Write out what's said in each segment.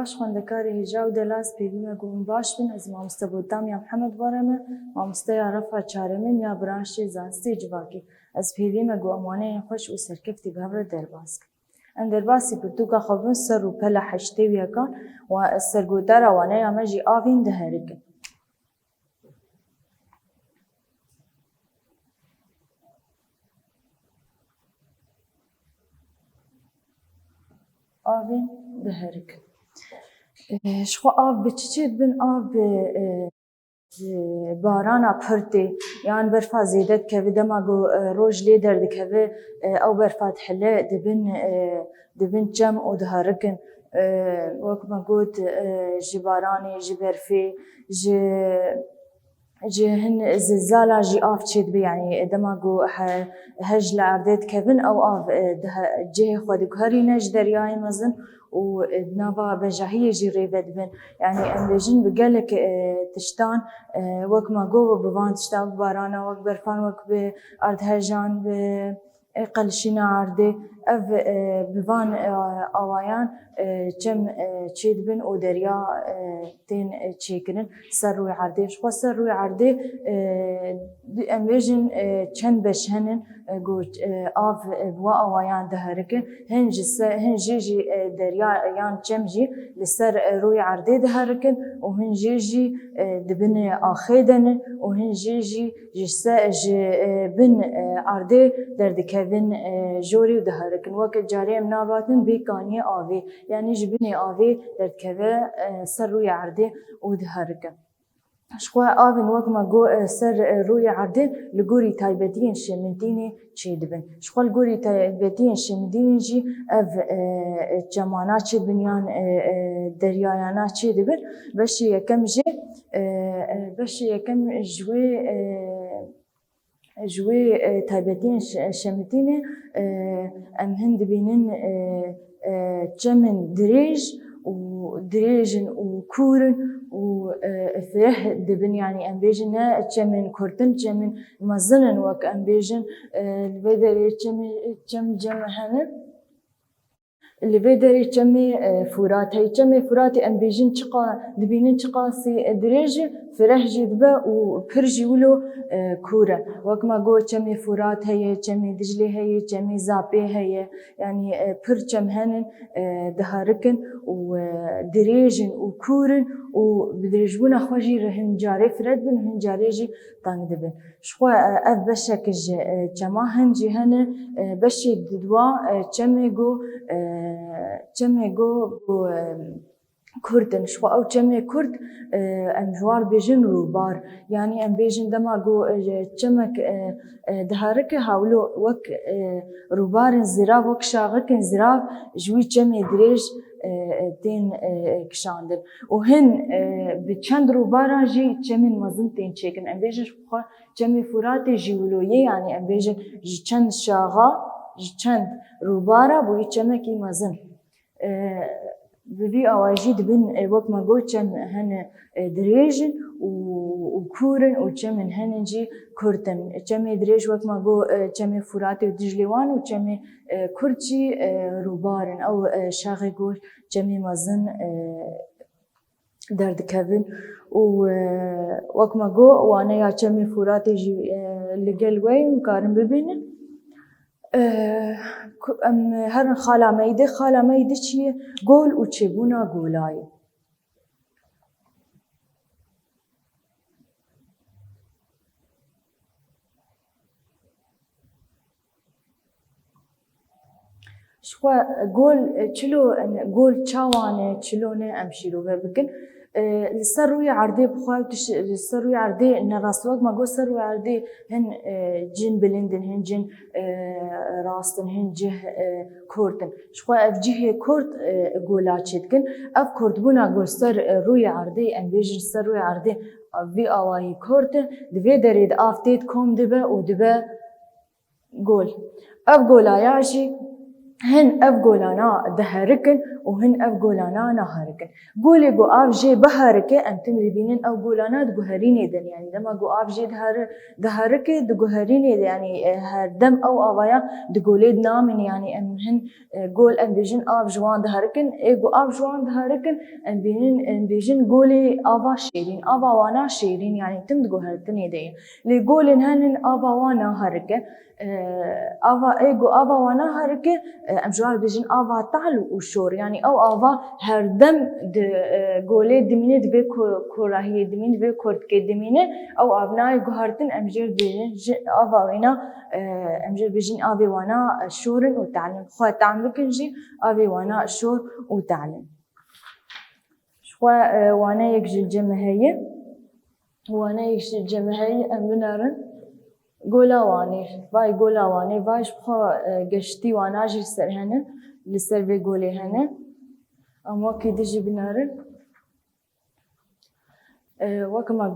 باش خوندکاری هجا و دلاس پیویمه گوم باش بین از مامسته بودم یا محمد بارمه مامسته یا رفع چارمین یا برانشی زانستی جواکی از پیویمه گو امانه خوش و سرکفتی بهبر درباسک ان درباسی پرتوکا خوبن سر و پلا حشتی ویکان و سرگودار وانه یا مجی آوین دهرکن آوین دهرکن شخوا آب بچید بن آب بارانا پرتی یان برفا زیدت که دما گو روج لی درد که او برفا حله دبن جم و دهارکن وقت ما قلت جباراني جبرفي هن زلزالة جي آف تشيد بي يعني دماغو هج لعردت كفن أو آف جه خود كهري نج درياي مزن ونافا بجاهية جي ريفد بن يعني أمبيجن بقالك تشتان وك ما جو بوان تشتان بارانا وك برفان وك بأرض هجان قلشينا عردي اف بوان آوایان چم چید بن و دریا تین چیکنن سر روی عرضه شخوا سر روی عرضه امویجن چند بشهنن گوش آف بوا آوایان دهرکن هنجی دریا یان چم جی لسر روی عرضه دهرکن و هنجی دبن آخیدن و هنجی بن عرضه دردکوین جوری دهرکن لكن وقت جاري من ناباتن بيكانية آوي يعني جبني آوي دركبه سر روي عرضه ودهركه شخوا آوين وقت ما جو سر روي عرضه لجوري تايبدين شمديني تشيدبن شخوا الجوري تايبدين شمديني جي اف جمانات تشيدبن يان دريايانات تشيدبن باش يكم جي باش يكم جوي تايبتين شمتين ام هند بينن جمن دريج وكورن وفرح دبن يعني ام بيجن جمن كورتن جمن مزنن وك ام بيجن البدر جم هنا اللي بدري جمي فرات هي جمي فراتي ام بيجن تقا دبينن تقاسي دريج فرح جذبه وبرجي ولو كورة وكما جو جمي فرات هي جمي دجلي هي جمي زابي هي يعني برجم هنن دهاركن ودريجن وكورن وبدرجونا خوجي رهن جاري فرد بن هن جاريجي طان دبن شخوا اف بشك جما هنجي هن بشي ددوا جمي جو كردن شو أو جمع كرد أم جوار بيجن روبار يعني أم بيجن دما جو جمك دهارك هاولو وك روبار زراف وك شاغك زراف جوي جمع دريج تين كشاندر وهن بچند روبارا جي جمن مزن تين چيكن أم بيجن شو جمع فراتي جيولوية يعني أم بيجن جچند شاغا جچند روبارا بوي جمكي مزن ببي أواجي دبن وقت ما قوتشن هن دريج وكورن وجمن هنجي كورتن جمي دريج وقت ما قو جمي فراتي ودجليوان وجمي كورتشي روبارن أو شاغي قول جمي مزن درد كابن ووقت ما قو وانا يا جمي فراتي جي لقلوي وكارن ببينن هر خاله ميده چیه گل و چبونا گولای شو گل گل چوانه چلونه امشیرو بکن لسر روی عرضه بخواه لسر روی عرضه نراسوق ما جو سر روی عرضه هن جن بلندن هن جن راستن هن جه كورتن شو اف جه كورت قولاتشت كن اف كورت بونا قول سر روی عرضه ام بيجن سر روی عرضه في اواي كورتن دفي دريد افتيت كوم دبه ودبه قول اف قولاياشي هن اف قولانا دهركن وهن اف قولانا نهركن. قولي قو اف جي بهركه انتم بينن او قولانا دقهرين دن يعني لما قو اف جي دهركه دقهرين يعني هردم او افايا دقوليد نامن يعني ان هن قول ان بيجن اف جوان دهركن اي قو اف جوان دهركن ان بينن ان بيجن قولي افا شيرين افا وانا شيرين يعني تم دقهرتن يدين لي قولن هن افا وانا هركه افا ايجو افا وانا هركه ام جوار بيجن افا تعلو وشور يعني او افا هردم قولي دمينه دبي كوراهي دمين دبي كورت كي دمينه او ابناي جوهرتن ام جير بيجن افا وينا ام جير بيجن افي وانا شورن وتعلم خو تعلم كنجي افي وانا شور وتعلم شو وانا يكجي الجمهيه وانا يكجي الجمهيه ام بنارن قولا واني باي قولا واني بايش بخو قشتي وانا جي لسر هنا لسر بيقولي هنا اما كي دجي بنارن وكما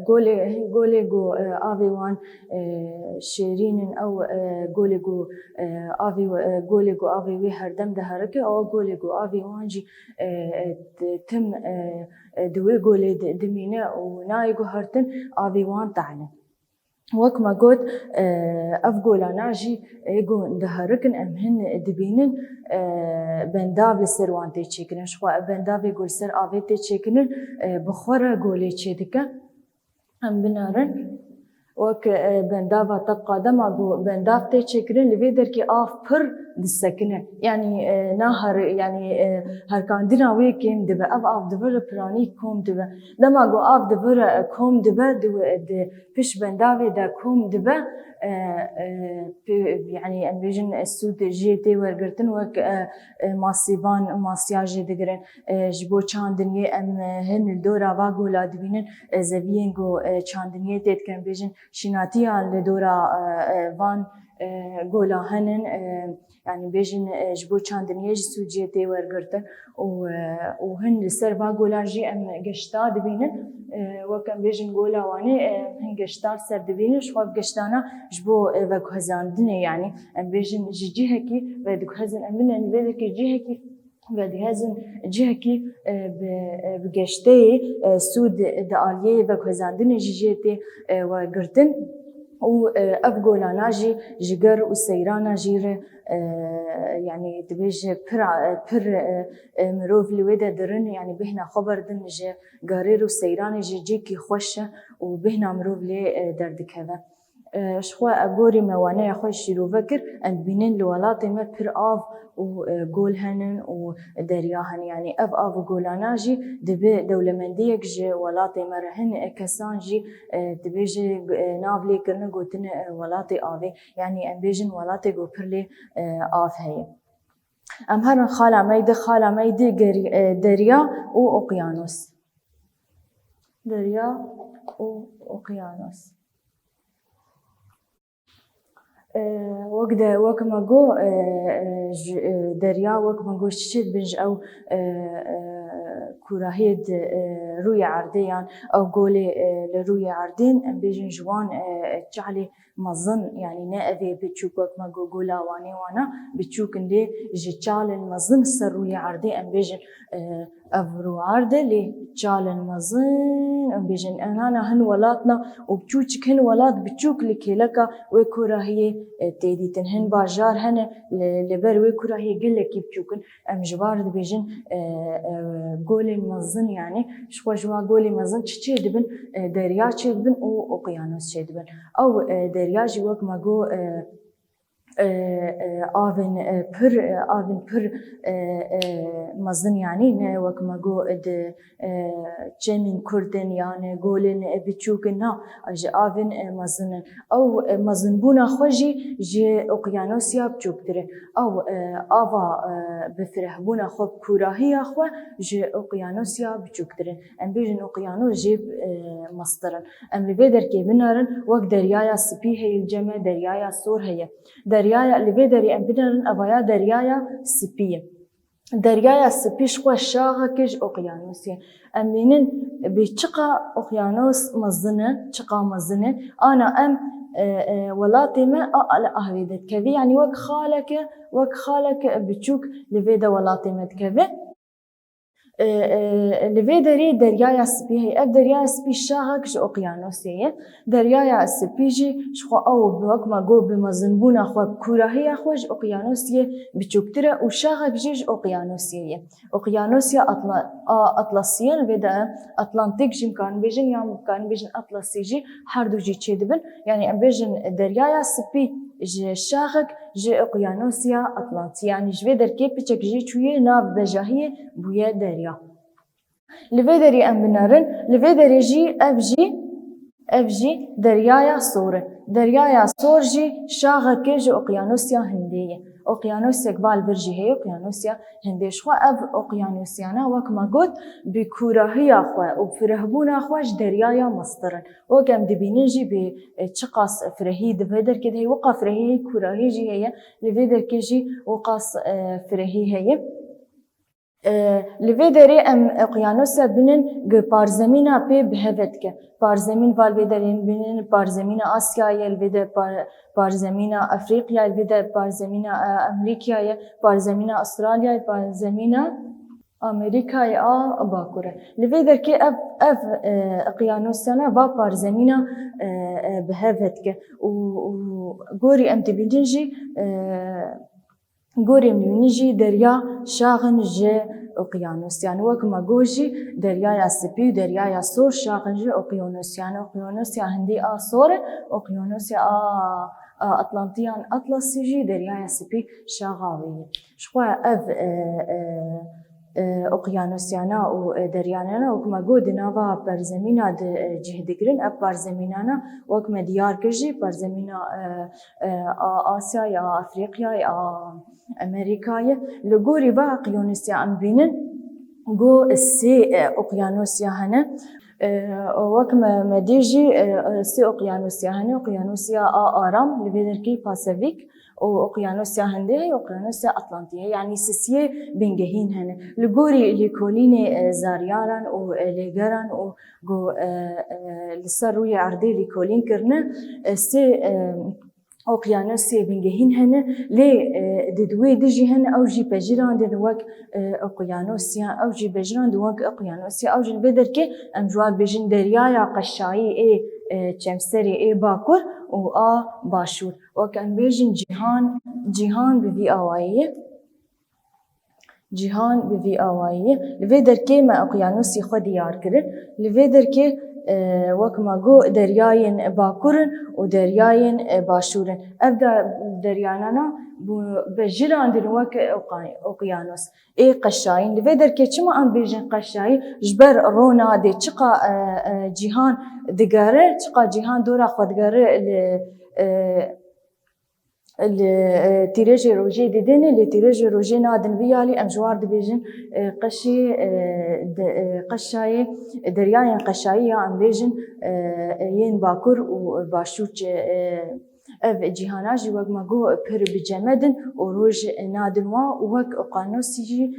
قولي قو افي وان شيرين او قولي قو افي وي هردم دهركه او قولي قو افي وان جي تم دوي قولي دمينه وناي قو هرتن افي وان تعلم وكما قلت أفقولا ناجي يقول دهركن أمهن دبينن بنداب لسروان تيجيكن شو بنداب يقول سر آبي تيجيكن بخورة قولي تيجيكن أم بنارن وك بندافا تبقى دماغو بنداف تيجيكن لبيدر كي آف بر دسكنه يعني نهر يعني هر كان دنا ويكيم دبا آف دبر براني كوم دبا دماغو آف دبر كوم دبا دو فيش بندافي دا كوم دبا يعني ان بيجن السود جيتي ورقرتن وك ماسيفان ماسياجي دقرن جبو چاندنيه ام هن الدورا واغولا دبينن زبينغو چاندنيه تيت كان بيجن شيناتيا لدورا وان قولا هنن يعني بيجن جبو چاندنيه سود جيتي ورقرتن وهن لسر واغولا جي ام قشتا دبينن وكان بيجن قولا واني هن قشتا سر دبينن شو قشتانا جبو وكهزاندني يعني ام بيجن جيهكي ودكهزن امن بيدك جيهكي ودهزن جيهكي بقشتي سود داليه وكهزاندني جيتي وقرتن و افقولا ناجي جگر وسيرانا جير يعني دبيج پر مروف لويدا درن يعني بهنا خبر دن جي قارير وسيران جيكي خوش وبهنا مروف لي دردك هذا شخوا أقوري موانع خوش شيرو فكر أن بينن لولاتي ما پر آف وقول هنن ودرياهن يعني أف قولانا جي دبي دولة منديك جي ولاتي مرهن كسان جي دبيجي نافلي كرن قوتن ولاتي آفي يعني أن بيجن ولاتي قو برلي آف هي أم هرن خالا ميدي دريا وأقيانوس دريا وأقيانوس وكما جو دريا وكما جو شيد بنج او كراهيد روي عرديان او قولي لروي عردين ام بيجن جوان تشعلي مظن يعني نأذي بتشوك وكما جو قولا واني وانا بتشوك اللي جتشال المظن سر روي عردي ام بيجن افرو عرده لي تشال المظن ام بيجن انا هن ولاتنا وبتشوك هن ولات بتشوك لكيلكا وكراهيه تيدي تنهن باجار هن لبر وكراهيه قلك بتشوكن ام جبار بيجن قولي المظن يعني شو جوا قولي مظن تشي دبن دريا تشي دبن واقيانوس تشي دبن او دريا جوا كما جو آفن پر مزن يعني وكما جو جمين كردن يعني قولن بتشوكنا أج آفن مزن أو مزن بونا خوجي جي أقيانوسيا بتشوكتره أو آفا بفرح بونا خوب كوراهيا خو جي أقيانوسيا بتشوكتره أم بيجن أقيانوس جيب مصدرن أم لبيدر كي بنارن وك دريايا سبي هي الجمع دريايا سور هي دريايا اللي بيدري أم بنارن أبايا دريايا سبية دريايا سبيش خو شاغكج أقيانوسيا أمينن بيشقا أقيانوس مزنة شقا مزنة أنا أم ولاتي ما أهويدت كذي يعني وك خالك بتشوك لفيدا ولاتي ما تكذي لفيدري دريايا سبي هي أب دريايا سبي شاغك جو أقيانوسية دريايا سبي جي شخو أو بوك ما جو بمزنبونا خو بكوراهية خوش أقيانوسية بتشوكترة وشاغك جيج أقيانوسية أقيانوسية أطلسية لفيدا أطلنطيك جي مكان بيجن يا مكان بيجن أطلسي جي حردو جي تشيدبن يعني أم بيجن دريايا سبي جي شاغك جي أقيانوسيا أطلنطية يعني جوي دركي بيشك جي شوية ناف بجاهية بويا دريا لفيدري أم بنارن لفيدري جي أفجي دريايا صور دريايا صور جي شاغك جي أقيانوسيا هندية أقيانوسيا قبال برجي هي أقيانوسيا هندية شخوا أف أقيانوسيانا وكما قلت بكوراهية أخوة وبفرهبونا أخواش دريايا مصدرن وكم دبينيجي بتشقاس فرهي دفيدر كده هي وقا فرهي كوراهي جي هي لفيدر كيجي وقاس فرهي هي لفيدري أم أقيانوسيا بنن بارزمينا بي بهفتك بارزمين فالفيدرين بنن بارزمينا آسيا الفيدر بارزمينا أفريقيا الفيدر بارزمينا أمريكا بارزمينا أستراليا بارزمينا أمريكا يا باكورة لفيدر كي أف أقيانوسيانا با بارزمينا بهفتك وغوري أم تبينجي غوري منيجي دريا شاغن جي أقيانوسيان وكما جوجي دريا يا سبي دريا يا صور شاغن جي أقيانوسيان أقيانوسيا هندي صور أقيانوسيا أطلنطيان أطلسي جي دريا يا سبي شاغاوي شخوا أف أقيانوسيانا ودريانا وكما جود نافا برزمينا جهدقرن أب برزمينانا وكما ديار كجي برزمينا آسيا يا أفريقيا يا أمريكا لغوري با أقيانوسيا أم بينن جو السي أقيانوسيا هنا وكما مديجي سي أقيانوسيا هنا أقيانوسيا آرام لبيدركي باسيفيك وأقيانوسيا هندية وأقيانوسيا أطلنطية يعني سيسيه بنجهين هنا لغوري لكوليني زارياران وليجران وجو لسروي عردي لكولين كرنا سي أقيانوسيا بنجهين هنا لي ددوي دجي هنا أو جي بجيران دنواك أقيانوسيا أو جي بجيران دنواك أقيانوسيا أو جي بدركي أمجوال بجن دريايا قشاي چمسري باكور و باشور وكان بيجن جيهان بفي آوائية جيهان بفي آوائية لفيدر كي ما أقيانوسي خو ديار كرن لفيدر كي وكما جو درياين باكورن ودرياين باشورن أبدا دريانانا بجيران دنواك أقيانوس قشاين لفيدر كي چما أن بيجن قشاي جبر رونا دي چقا جيهان دقاره چقا جيهان دورا خود دقاره تيريجي روجي ديدين اللي تيريجي روجي نادن بيالي أمجوار دبيجن قشاي درياين قشاية أم بيجن ين باكور وباشوش اف جيهاناجي وق ما جو بر بجمدن وروج نادنوا وق اقانوسي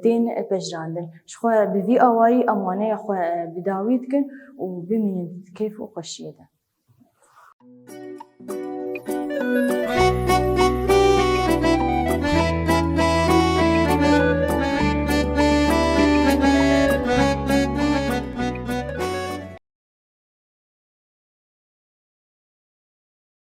تين بجراندن شخوا بفي اواي امانه خو بداويتكن وبمن كيف وقشيده